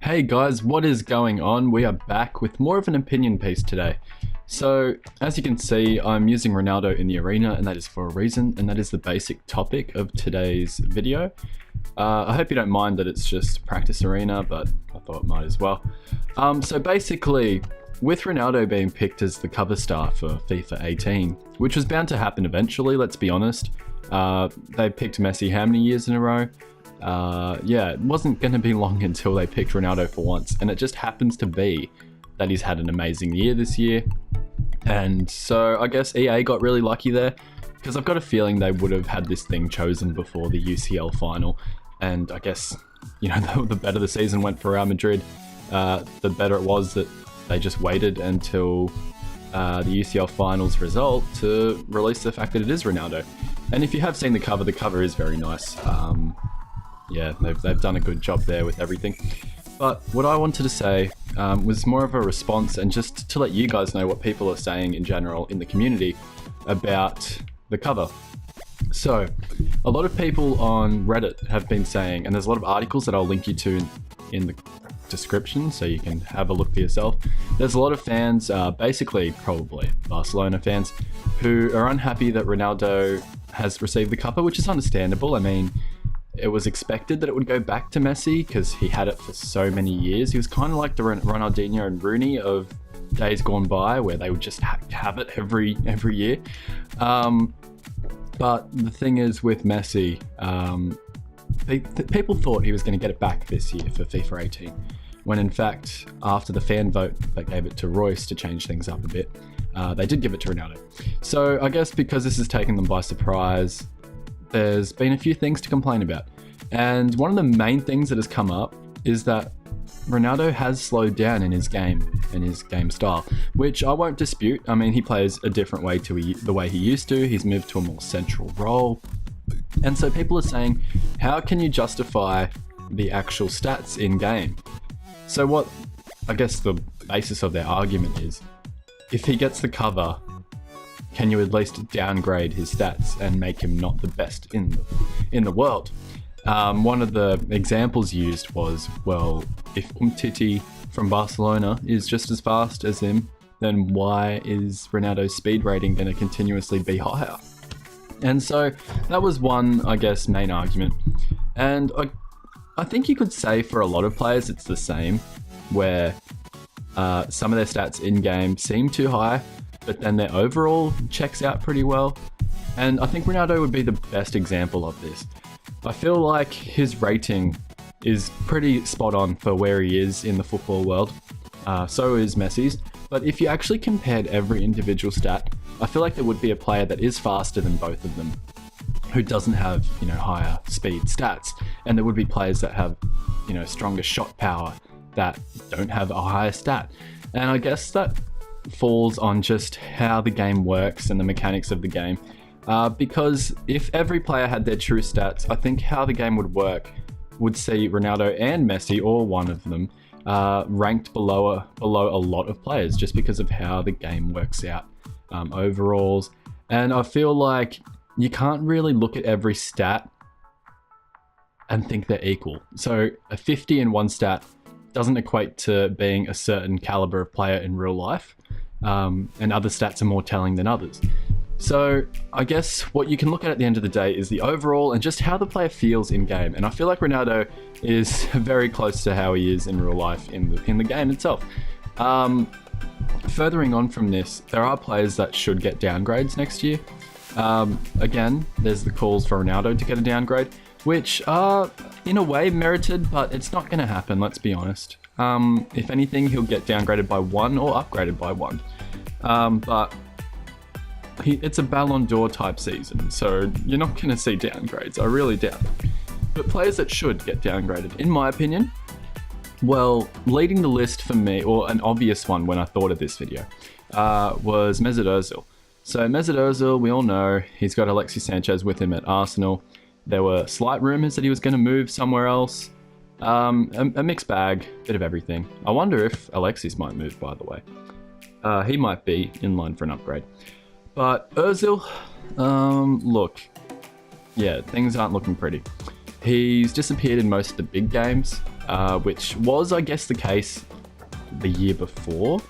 Hey guys, what is going on? We are back with more of an opinion piece today. So, as you can see, I'm using Ronaldo in the arena, and that is for a reason, and that is the basic topic of today's video. I hope you don't mind that it's just practice arena, but I thought it might as well. So basically, with Ronaldo being picked as the cover star for FIFA 18, which was bound to happen eventually, let's be honest. They picked Messi how many years in a row? Yeah, it wasn't going to be long until they picked Ronaldo for once, and it just happens to be that he's had an amazing year this year. And so I guess EA got really lucky there, because I've got a feeling they would have had this thing chosen before the UCL final. And I guess, you know, the better the season went for Real Madrid, the better it was that they just waited until the UCL finals result to release the fact that it is Ronaldo. And if you have seen the cover is very nice. Yeah, they've done a good job there with everything. But what I wanted to say was more of a response, and just to let you guys know what people are saying in general in the community about the cover. So, a lot of people on Reddit have been saying, and there's a lot of articles that I'll link you to in the description so you can have a look for yourself. There's a lot of fans, basically probably Barcelona fans, who are unhappy that Ronaldo has received the cover, which is understandable. I mean, it was expected that it would go back to Messi because he had it for so many years. He was kind of like the Ronaldinho and Rooney of days gone by, where they would just have it every year. But the thing is with Messi, people thought he was going to get it back this year for FIFA 18, when in fact, after the fan vote that gave it to Royce to change things up a bit, they did give it to Ronaldo. So I guess because this has taken them by surprise, there's been a few things to complain about. And one of the main things that has come up is that Ronaldo has slowed down in his game and his game style, which I won't dispute. I mean, he plays a different way to the way he used to. He's moved to a more central role. And so people are saying, how can you justify the actual stats in game? So what I guess the basis of their argument is, if he gets the cover, can you at least downgrade his stats and make him not the best in the world? One of the examples used was, well, if Umtiti from Barcelona is just as fast as him, then why is Ronaldo's speed rating going to continuously be higher? And so that was one, I guess, main argument. And I think you could say for a lot of players it's the same, where some of their stats in-game seem too high, but then their overall checks out pretty well. And I think Ronaldo would be the best example of this. I feel like his rating is pretty spot on for where he is in the football world. So is Messi's. But if you actually compared every individual stat, I feel like there would be a player that is faster than both of them, who doesn't have, you know, higher speed stats. And there would be players that have, you know, stronger shot power that don't have a higher stat. And I guess that falls on just how the game works and the mechanics of the game. Because if every player had their true stats, I think how the game would work would see Ronaldo and Messi, or one of them, ranked below a lot of players, just because of how the game works out overalls. And I feel like you can't really look at every stat and think they're equal. So a 50 in one stat doesn't equate to being a certain caliber of player in real life, and other stats are more telling than others. So I guess what you can look at the end of the day is the overall and just how the player feels in game. And I feel like Ronaldo is very close to how he is in real life in the game itself. Furthering on from this, there are players that should get downgrades next year. Again, there's the calls for Ronaldo to get a downgrade, which are in a way merited, but it's not going to happen, let's be honest. If anything, he'll get downgraded by 1 or upgraded by 1. But it's a Ballon d'Or type season, so you're not going to see downgrades. I really doubt it. But players that should get downgraded, in my opinion, well, leading the list for me, or an obvious one when I thought of this video, was Mesut Ozil. So Mesut Ozil, we all know, he's got Alexis Sanchez with him at Arsenal. There were slight rumours that he was going to move somewhere else. A mixed bag, bit of everything. I wonder if Alexis might move, by the way. He might be in line for an upgrade. But Ozil, look, yeah, things aren't looking pretty. He's disappeared in most of the big games. which was, I guess, the case the year before.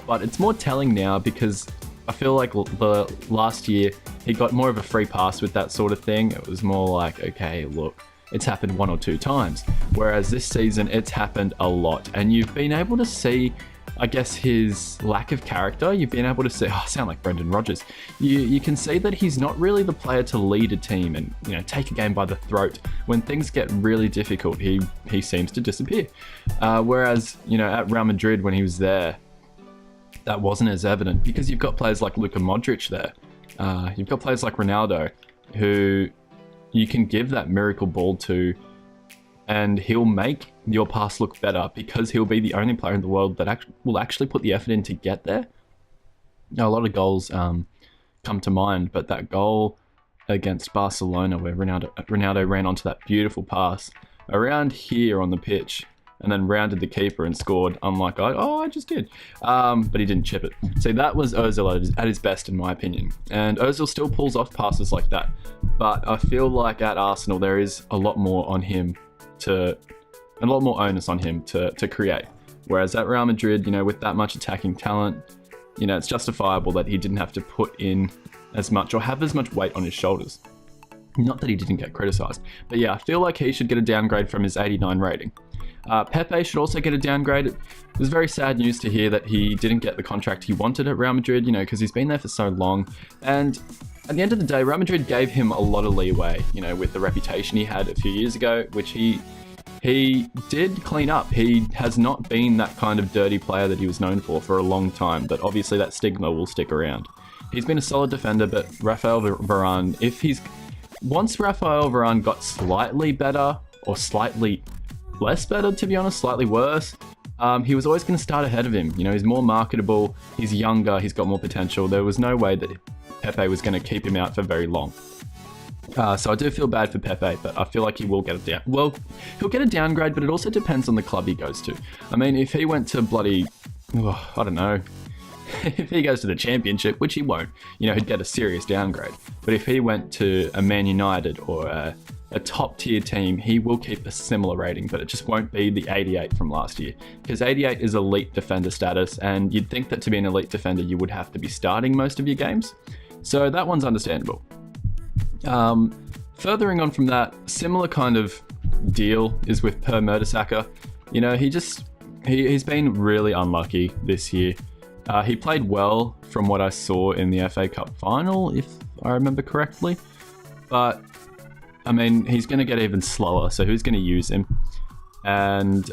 But it's more telling now because I feel like the last year he got more of a free pass with that sort of thing. It was more like, okay, look, it's happened 1 or 2 times. Whereas this season, it's happened a lot. And you've been able to see, I guess, his lack of character. You've been able to see, I sound like Brendan Rodgers. You can see that he's not really the player to lead a team and, you know, take a game by the throat. When things get really difficult, he seems to disappear. Whereas, you know, at Real Madrid when he was there, that wasn't as evident because you've got players like Luka Modric there. You've got players like Ronaldo who you can give that miracle ball to and he'll make your pass look better because he'll be the only player in the world that will actually put the effort in to get there. Now, a lot of goals come to mind, but that goal against Barcelona where Ronaldo ran onto that beautiful pass around here on the pitch and then rounded the keeper and scored, unlike I just did. But he didn't chip it. So that was Ozil at his best, in my opinion. And Ozil still pulls off passes like that. But I feel like at Arsenal, there is a lot more on him a lot more onus on him to create. Whereas at Real Madrid, you know, with that much attacking talent, you know, it's justifiable that he didn't have to put in as much or have as much weight on his shoulders. Not that he didn't get criticised. But yeah, I feel like he should get a downgrade from his 89 rating. Pepe should also get a downgrade. It was very sad news to hear that he didn't get the contract he wanted at Real Madrid, you know, because he's been there for so long. And at the end of the day, Real Madrid gave him a lot of leeway, you know, with the reputation he had a few years ago, which he did clean up. He has not been that kind of dirty player that he was known for a long time, but obviously that stigma will stick around. He's been a solid defender, but Rafael Varane, once Rafael Varane got slightly better or slightly less better, to be honest, slightly worse, he was always going to start ahead of him. You know, he's more marketable, he's younger, he's got more potential. There was no way that Pepe was going to keep him out for very long. So I do feel bad for Pepe, but I feel like he will get he'll get a downgrade, but it also depends on the club he goes to. I mean, if he went to I don't know, if he goes to the Championship, which he won't, you know, he'd get a serious downgrade. But if he went to a Man United or a top tier team, he will keep a similar rating, but it just won't be the 88 from last year, because 88 is elite defender status, and you'd think that to be an elite defender, you would have to be starting most of your games. So that one's understandable. Furthering on from that, similar kind of deal is with Per Mertesacker. You know, he's been really unlucky this year. He played well from what I saw in the FA Cup final, if I remember correctly, but I mean, he's going to get even slower, so who's going to use him? And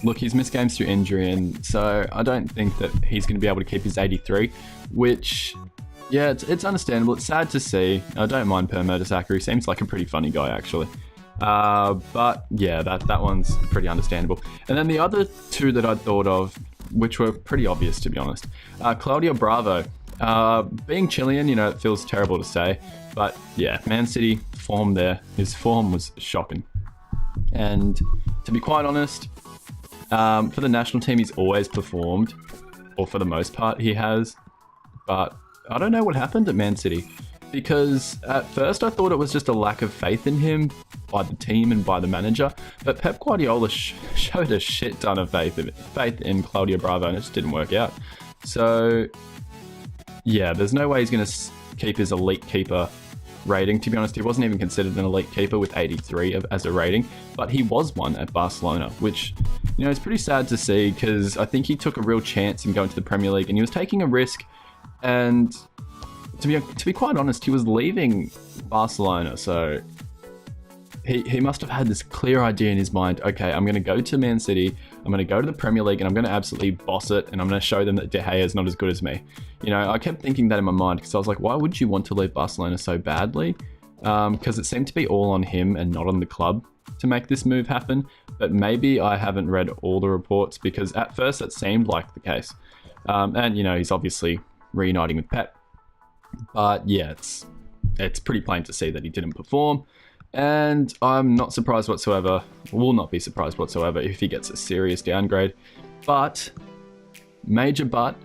look, he's missed games through injury, and so I don't think that he's going to be able to keep his 83, which, yeah, it's understandable. It's sad to see. I don't mind Per Mertesacker. He seems like a pretty funny guy, actually. But yeah, that one's pretty understandable. And then the other two that I thought of, which were pretty obvious, to be honest. Claudio Bravo. Being Chilean, you know, it feels terrible to say, but yeah, Man City form there. His form was shocking. And to be quite honest, for the national team, he's always performed, or for the most part, he has. But I don't know what happened at Man City, because at first I thought it was just a lack of faith in him by the team and by the manager, but Pep Guardiola showed a shit ton of faith in Claudio Bravo, and it just didn't work out. So yeah, there's no way he's going to keep his elite keeper rating. To be honest, he wasn't even considered an elite keeper with 83 as a rating, but he was one at Barcelona, which, you know, is pretty sad to see, because I think he took a real chance in going to the Premier League, and he was taking a risk. And to be quite honest, he was leaving Barcelona, so he must have had this clear idea in his mind. Okay, I'm going to go to Man City, I'm going to go to the Premier League, and I'm going to absolutely boss it, and I'm going to show them that De Gea is not as good as me. You know, I kept thinking that in my mind, because I was like, why would you want to leave Barcelona so badly? Because it seemed to be all on him and not on the club to make this move happen. But maybe I haven't read all the reports, because at first it seemed like the case. And, you know, he's obviously reuniting with Pep. But yeah, it's pretty plain to see that he didn't perform. And I'm not surprised whatsoever, will not be surprised whatsoever if he gets a serious downgrade. But, major but,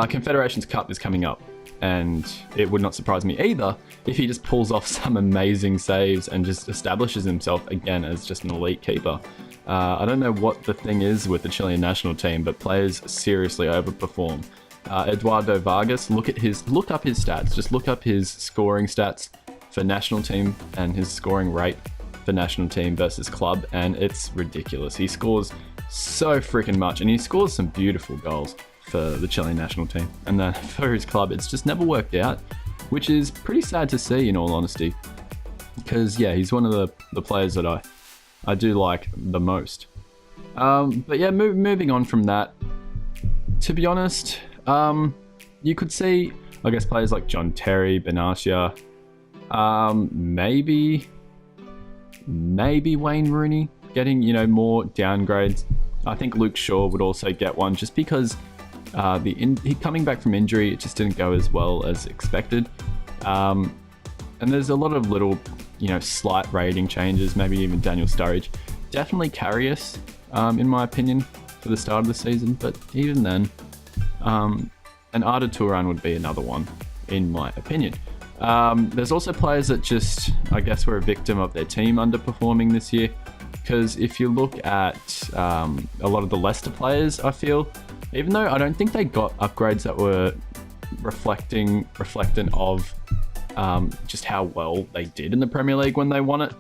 Confederations Cup is coming up. And it would not surprise me either if he just pulls off some amazing saves and just establishes himself again as just an elite keeper. I don't know what the thing is with the Chilean national team, but players seriously overperform. Eduardo Vargas, look up his stats. Just look up his scoring stats for national team and his scoring rate for national team versus club, and it's ridiculous. He scores so freaking much, and he scores some beautiful goals for the Chilean national team. And then for his club, it's just never worked out, which is pretty sad to see, in all honesty. Because, yeah, he's one of the players that I do like the most. But yeah, moving on from that, to be honest, you could see, I guess, players like John Terry, Benatia, maybe Wayne Rooney getting, more downgrades. I think Luke Shaw would also get one, just because he coming back from injury, it just didn't go as well as expected. And there's a lot of little, slight rating changes, maybe even Daniel Sturridge. Definitely Karius, in my opinion, for the start of the season, but even then, and Arda Turan would be another one, in my opinion. There's also players that just, I guess, were a victim of their team underperforming this year, because if you look at a lot of the Leicester players, I feel, even though I don't think they got upgrades that were reflectant of just how well they did in the Premier League when they won it.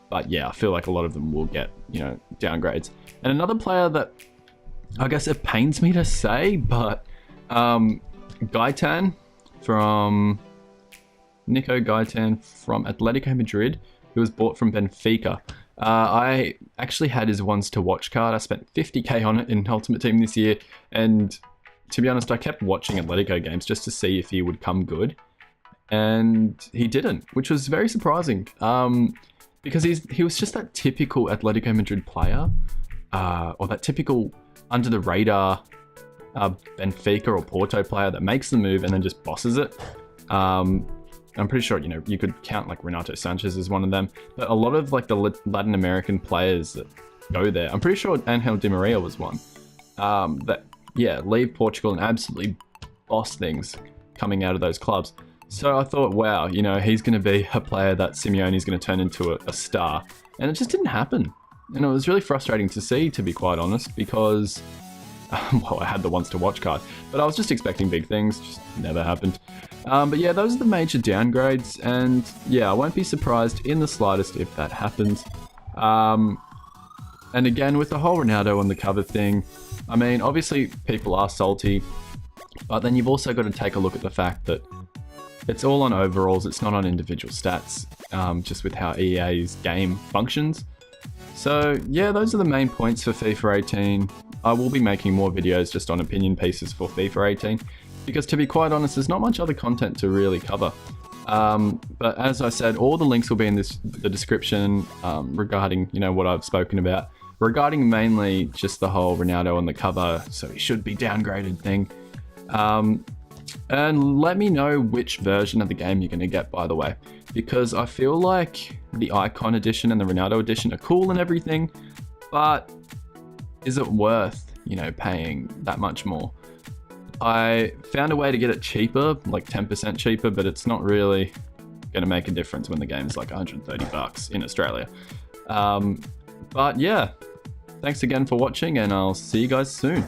But yeah, I feel like a lot of them will get, downgrades. And another player that, I guess it pains me to say, but Nico Gaitan from Atletico Madrid, who was bought from Benfica. I actually had his ones to watch card. I spent 50k on it in Ultimate Team this year, and to be honest, I kept watching Atletico games just to see if he would come good, and he didn't, which was very surprising, because he was just that typical Atletico Madrid player, or that typical under the radar Benfica or Porto player that makes the move and then just bosses it. I'm pretty sure, you could count like Renato Sanchez as one of them, but a lot of like the Latin American players that go there, I'm pretty sure Angel Di Maria was one, that, yeah, leave Portugal and absolutely boss things coming out of those clubs. So I thought, wow, he's going to be a player that Simeone's going to turn into a star. And it just didn't happen. And it was really frustrating to see, to be quite honest, because, well, I had the ones to watch card, but I was just expecting big things, just never happened. But yeah, those are the major downgrades, and yeah, I won't be surprised in the slightest if that happens. And again, with the whole Ronaldo on the cover thing, I mean, obviously people are salty, but then you've also got to take a look at the fact that it's all on overalls, it's not on individual stats, just with how EA's game functions. So yeah, those are the main points for FIFA 18. I will be making more videos just on opinion pieces for FIFA 18, because to be quite honest, there's not much other content to really cover. But as I said, all the links will be in the description, regarding, what I've spoken about, regarding mainly just the whole Ronaldo on the cover, so he should be downgraded thing. And let me know which version of the game you're going to get, by the way, because I feel like the Icon Edition and the Ronaldo Edition are cool and everything, but is it worth, paying that much more? I found a way to get it cheaper, like 10% cheaper, but it's not really going to make a difference when the game's like $130 in Australia. But yeah, thanks again for watching, and I'll see you guys soon.